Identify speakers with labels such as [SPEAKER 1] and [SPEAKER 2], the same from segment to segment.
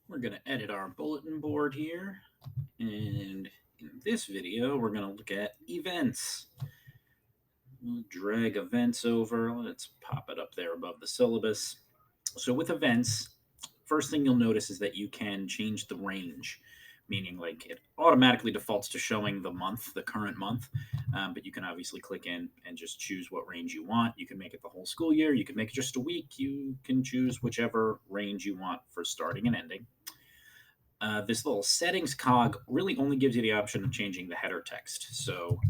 [SPEAKER 1] We're going to edit our bulletin board here. And in this video, we're going to look at events. We'll drag events over. Let's pop it up there above the syllabus. So with events, first thing you'll notice is that you can change the range, meaning like it automatically defaults to showing the month, the current month, but you can obviously click in and just choose what range you want. You can make it the whole school year. You can make it just a week. You can choose whichever range you want for starting and ending. This little settings cog really only gives you the option of changing the header text. So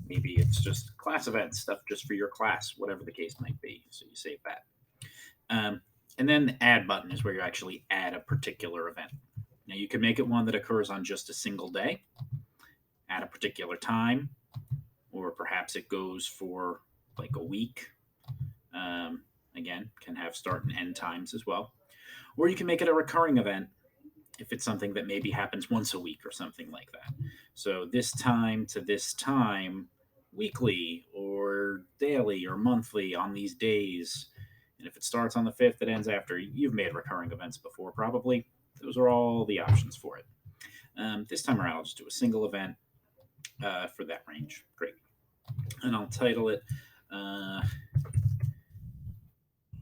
[SPEAKER 1] maybe it's just class events, stuff just for your class, whatever the case might be. So you save that. And then the add button is where you actually add a particular event. Now you can make it one that occurs on just a single day, at a particular time, or perhaps it goes for like a week. Again, can have start and end times as well. Or you can make it a recurring event if it's something that maybe happens once a week or something like that. So this time to this time, weekly or daily or monthly on these days. And if it starts on the 5th, it ends after. You've made recurring events before, probably. Those are all the options for it. This time around, I'll just do a single event for that range. Great. And I'll title it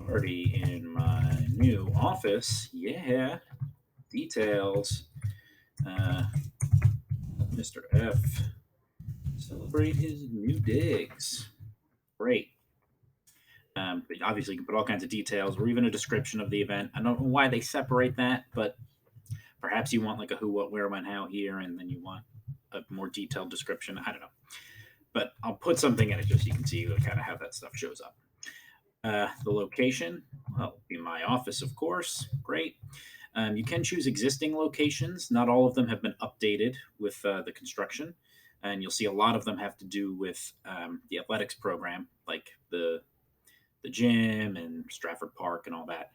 [SPEAKER 1] Party in My New Office. Yeah. Details. Mr. F. Celebrate his new digs. Great. But obviously, you can put all kinds of details or even a description of the event. I don't know why they separate that, but perhaps you want like a who, what, where, when, how here, and then you want a more detailed description. I don't know. But I'll put something in it just so you can see kind of how that stuff shows up. The location, well, be my office, of course. Great. You can choose existing locations. Not all of them have been updated with the construction. And you'll see a lot of them have to do with the athletics program, like the gym and Stratford Park and all that.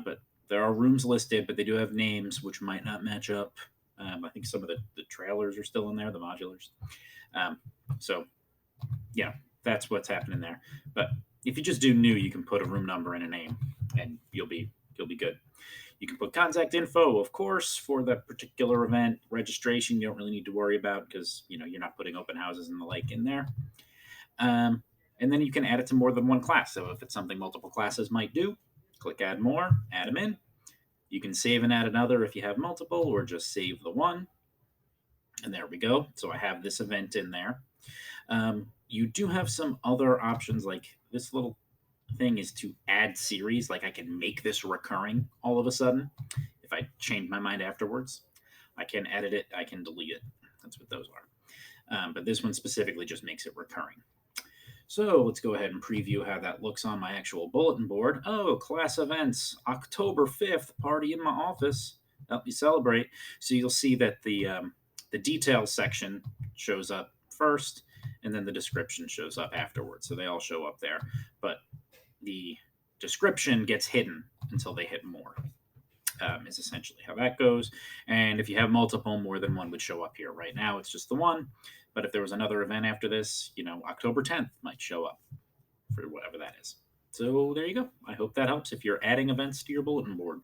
[SPEAKER 1] But there are rooms listed, but they do have names which might not match up. I think some of the trailers are still in there, the modulars. So, yeah, that's what's happening there. But if you just do new, you can put a room number and a name, and you'll be good. You can put contact info, of course, for that particular event. Registration, you don't really need to worry about because you're not putting open houses and the like in there. And then you can add it to more than one class. So if it's something multiple classes might do, click add more, add them in. You can save and add another if you have multiple, or just save the one. And there we go. So I have this event in there. You do have some other options, like this little thing is to add series. Like I can make this recurring all of a sudden if I change my mind afterwards. I can edit it, I can delete it. That's what those are. But this one specifically just makes it recurring. So let's go ahead and preview how that looks on my actual bulletin board. Oh, class events, October 5th, party in my office. Help me celebrate. So you'll see that the details section shows up first, and then the description shows up afterwards. So they all show up there. But the description gets hidden until they hit more, is essentially how that goes. And if you have multiple, more than one would show up here. Right now, it's just the one. But if there was another event after this, October 10th might show up for whatever that is. So there you go. I hope that helps if you're adding events to your bulletin board.